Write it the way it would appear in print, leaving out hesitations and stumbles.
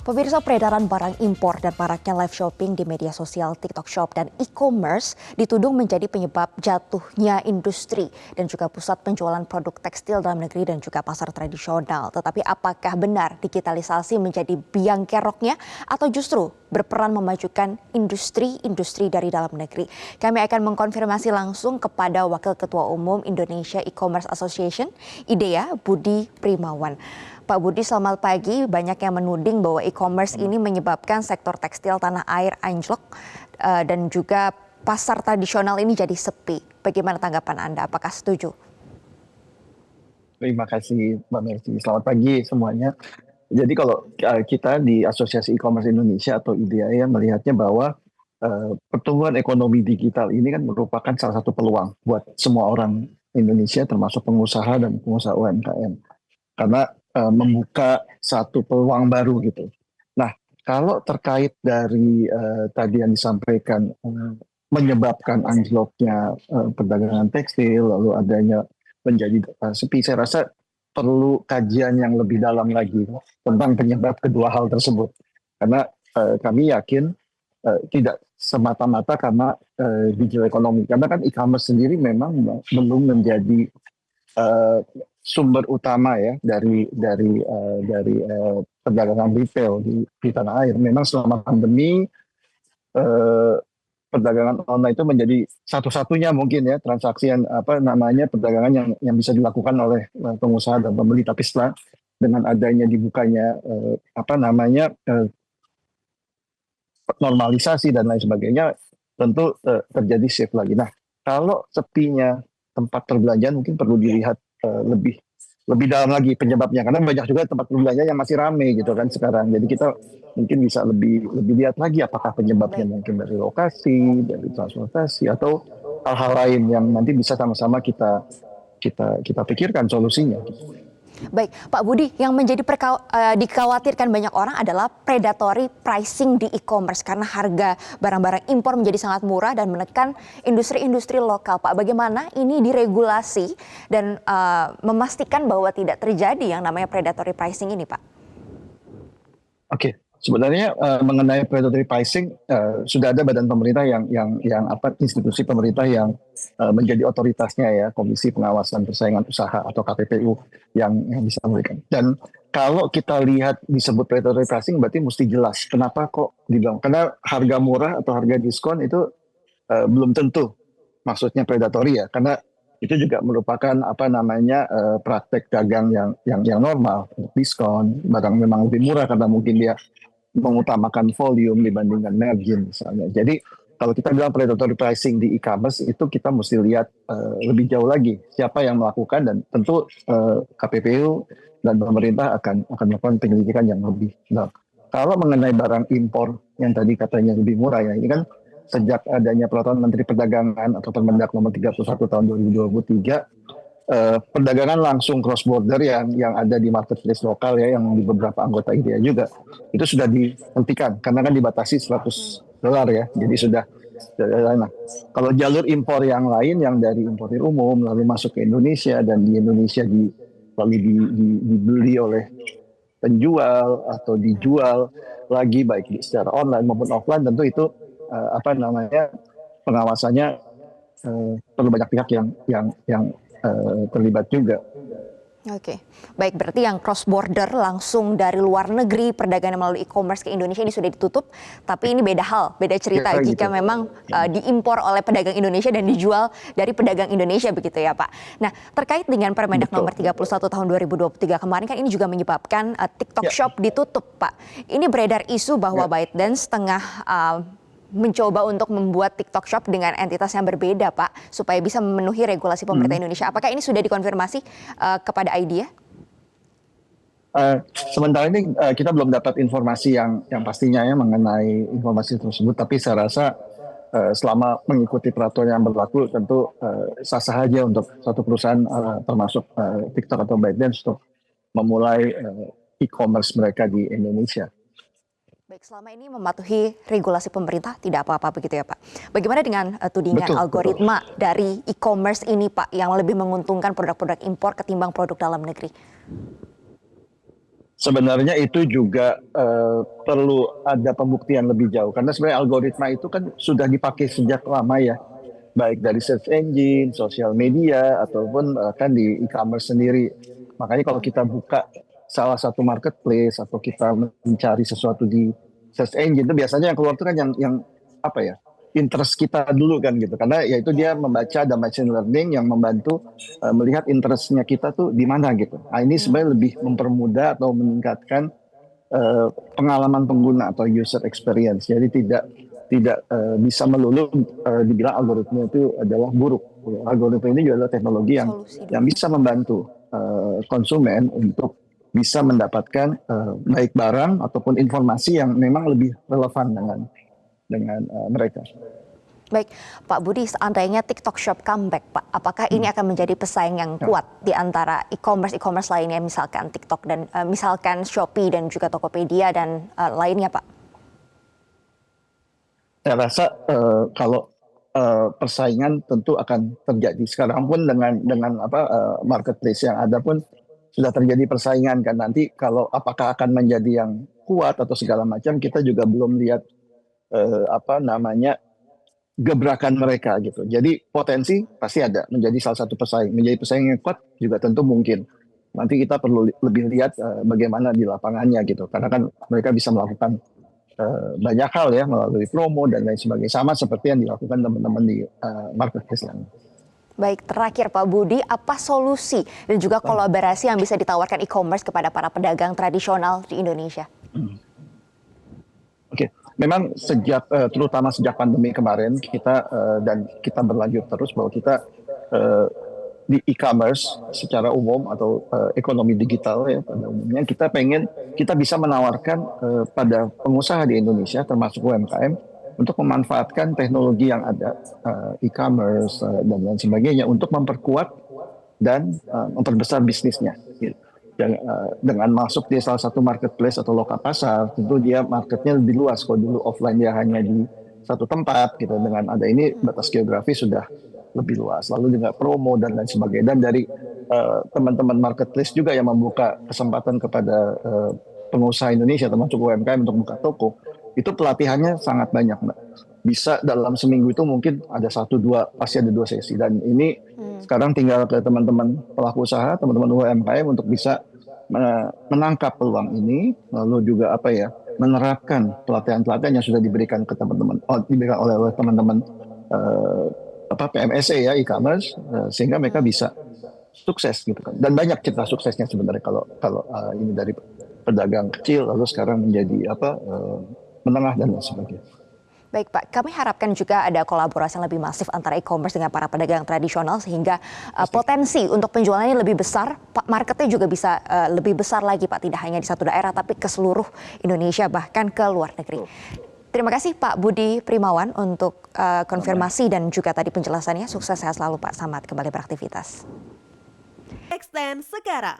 Pemirsa, peredaran barang impor dan maraknya live shopping di media sosial TikTok Shop dan e-commerce dituding menjadi penyebab jatuhnya industri dan juga pusat penjualan produk tekstil dalam negeri dan juga pasar tradisional. Tetapi apakah benar digitalisasi menjadi biang keroknya atau justru berperan memajukan industri-industri dari dalam negeri? Kami akan mengkonfirmasi langsung kepada Wakil Ketua Umum Indonesia E-commerce Association, IDEA, Budi Primawan. Pak Budi, selamat pagi. Banyak yang menuding bahwa e-commerce ini menyebabkan sektor tekstil tanah air anjlok dan juga pasar tradisional ini jadi sepi. Bagaimana tanggapan Anda? Apakah setuju? Terima kasih Mbak Mercy. Selamat pagi semuanya. Jadi kalau kita di Asosiasi E-commerce Indonesia atau IDIA melihatnya bahwa pertumbuhan ekonomi digital ini kan merupakan salah satu peluang buat semua orang Indonesia termasuk pengusaha dan pengusaha UMKM. Karena membuka satu peluang baru gitu. Nah, kalau terkait dari tadi yang disampaikan menyebabkan anjloknya perdagangan tekstil, lalu adanya menjadi sepi, saya rasa perlu kajian yang lebih dalam lagi tentang penyebab kedua hal tersebut. Karena kami yakin tidak semata-mata karena digital ekonomi. Karena kan e-commerce sendiri memang belum menjadi sumber utama ya dari perdagangan retail di tanah air. Memang selama pandemi eh, perdagangan online itu menjadi satu-satunya mungkin ya transaksi yang perdagangan yang bisa dilakukan oleh pengusaha dan pembeli. Tapi setelah dengan adanya dibukanya normalisasi dan lain sebagainya, tentu terjadi shift lagi. Nah, kalau sepinya tempat perbelanjaan mungkin perlu dilihat lebih dalam lagi penyebabnya, karena banyak juga tempat perbelanjaan yang masih ramai gitu kan sekarang. Jadi kita mungkin bisa lebih lihat lagi apakah penyebabnya mungkin dari lokasi, dari transportasi atau hal-hal lain yang nanti bisa sama-sama kita pikirkan solusinya. Baik, Pak Budi, yang menjadi dikhawatirkan banyak orang adalah predatory pricing di e-commerce karena harga barang-barang impor menjadi sangat murah dan menekan industri-industri lokal. Pak, bagaimana ini diregulasi dan memastikan bahwa tidak terjadi yang namanya predatory pricing ini, Pak? Oke, sebenarnya mengenai predatory pricing sudah ada badan pemerintah institusi pemerintah yang menjadi otoritasnya ya, Komisi Pengawasan Persaingan Usaha atau KPPU yang bisa memberikan. Dan kalau kita lihat disebut predatory pricing berarti mesti jelas kenapa kok dibilang, karena harga murah atau harga diskon itu belum tentu maksudnya predatory ya, karena itu juga merupakan praktek dagang yang normal, diskon barang memang lebih murah karena mungkin dia mengutamakan volume dibandingkan margin misalnya. Jadi kalau kita bilang predatory pricing di e-commerce itu kita mesti lihat lebih jauh lagi siapa yang melakukan, dan tentu KPPU dan pemerintah akan melakukan penyelidikan yang lebih dalam. Kalau mengenai barang impor yang tadi katanya lebih murah ya, ini kan sejak adanya peraturan Menteri Perdagangan atau Permendak nomor 31 tahun 2023, perdagangan langsung cross border yang ada di marketplace lokal ya, yang di beberapa anggota IDEA juga itu sudah dihentikan karena kan dibatasi $100 ya. Jadi sudah. Nah, kalau jalur impor yang lain yang dari importir umum lalu masuk ke Indonesia dan di Indonesia lalu dibeli oleh penjual atau dijual lagi baik secara online maupun offline, tentu itu pengawasannya perlu banyak pihak yang terlibat juga. Oke, baik, berarti yang cross border langsung dari luar negeri perdagangan melalui e-commerce ke Indonesia ini sudah ditutup, tapi ini beda hal, beda cerita ya, jika memang diimpor oleh pedagang Indonesia dan dijual dari pedagang Indonesia begitu ya Pak. Nah, terkait dengan Permendak nomor 31 tahun 2023 kemarin kan ini juga menyebabkan TikTok Shop ditutup Pak. Ini beredar isu bahwa ByteDance tengah mencoba untuk membuat TikTok Shop dengan entitas yang berbeda, Pak, supaya bisa memenuhi regulasi pemerintah Indonesia. Apakah ini sudah dikonfirmasi kepada IDEA? Sementara ini kita belum dapat informasi yang pastinya ya mengenai informasi tersebut, tapi saya rasa selama mengikuti peraturan yang berlaku tentu sah-sah aja untuk satu perusahaan termasuk TikTok atau ByteDance untuk memulai e-commerce mereka di Indonesia. Baik, selama ini mematuhi regulasi pemerintah tidak apa-apa begitu ya Pak. Bagaimana dengan tudingan algoritma dari e-commerce ini Pak yang lebih menguntungkan produk-produk impor ketimbang produk dalam negeri? sebenarnya itu juga perlu ada pembuktian lebih jauh karena sebenarnya algoritma itu kan sudah dipakai sejak lama ya, baik dari search engine, sosial media ataupun kan di e-commerce sendiri. Makanya kalau kita buka salah satu marketplace atau kita mencari sesuatu di search engine itu biasanya yang keluar itu kan yang apa ya? Interest kita dulu kan gitu. Karena yaitu dia membaca dan machine learning yang membantu melihat interestnya kita tuh di mana gitu. Nah, ini sebenarnya lebih mempermudah atau meningkatkan pengalaman pengguna atau user experience. Jadi tidak bisa melulu dibilang algoritma itu adalah buruk. Algoritma ini juga adalah teknologi yang bisa membantu konsumen untuk bisa mendapatkan baik barang ataupun informasi yang memang lebih relevan dengan mereka. Baik, Pak Budi, seandainya TikTok Shop comeback, Pak, apakah ini akan menjadi pesaing yang kuat di antara e-commerce lainnya, misalkan TikTok dan misalkan Shopee dan juga Tokopedia dan lainnya, Pak? Saya rasa kalau persaingan tentu akan terjadi. Sekarang pun dengan marketplace yang ada pun sudah terjadi persaingan kan. Nanti kalau apakah akan menjadi yang kuat atau segala macam kita juga belum lihat gebrakan mereka gitu. Jadi potensi pasti ada menjadi salah satu pesaing. Menjadi pesaing yang kuat juga tentu mungkin. Nanti kita perlu lebih lihat bagaimana di lapangannya gitu. Karena kan mereka bisa melakukan banyak hal ya melalui promo dan lain sebagainya. Sama seperti yang dilakukan teman-teman di marketplace lain. Baik, terakhir Pak Budi, apa solusi dan juga kolaborasi yang bisa ditawarkan e-commerce kepada para pedagang tradisional di Indonesia? Oke. Memang terutama sejak pandemi kemarin kita berlanjut terus bahwa kita di e-commerce secara umum atau ekonomi digital ya pada umumnya kita bisa menawarkan pada pengusaha di Indonesia termasuk UMKM untuk memanfaatkan teknologi yang ada e-commerce dan lain sebagainya untuk memperkuat dan memperbesar bisnisnya. Gitu. Dengan masuk di salah satu marketplace atau loka pasar, tentu dia marketnya lebih luas. Kalau dulu offline dia hanya di satu tempat, gitu. Dengan ada ini batas geografi sudah lebih luas. Lalu juga promo dan lain sebagainya. Dan dari teman-teman marketplace juga yang membuka kesempatan kepada pengusaha Indonesia, termasuk UMKM untuk buka toko, itu pelatihannya sangat banyak, Mbak. Bisa dalam seminggu itu mungkin ada pasti ada 2 sesi. Dan ini sekarang tinggal ke teman-teman pelaku usaha, teman-teman UMKM untuk bisa menangkap peluang ini, lalu juga menerapkan pelatihan-pelatihan yang sudah diberikan ke diberikan oleh teman-teman PMSE ya e-commerce, sehingga mereka bisa sukses gitu kan. Dan banyak cerita suksesnya sebenarnya kalau ini dari pedagang kecil lalu sekarang menjadi menengah dan lain sebagainya. Baik Pak, kami harapkan juga ada kolaborasi yang lebih masif antara e-commerce dengan para pedagang tradisional sehingga potensi untuk penjualannya lebih besar, marketnya juga bisa lebih besar lagi Pak, tidak hanya di satu daerah tapi ke seluruh Indonesia bahkan ke luar negeri. Terima kasih Pak Budi Primawan untuk konfirmasi dan juga tadi penjelasannya. Sukses sehat selalu Pak, selamat kembali beraktivitas. Extend sekarang.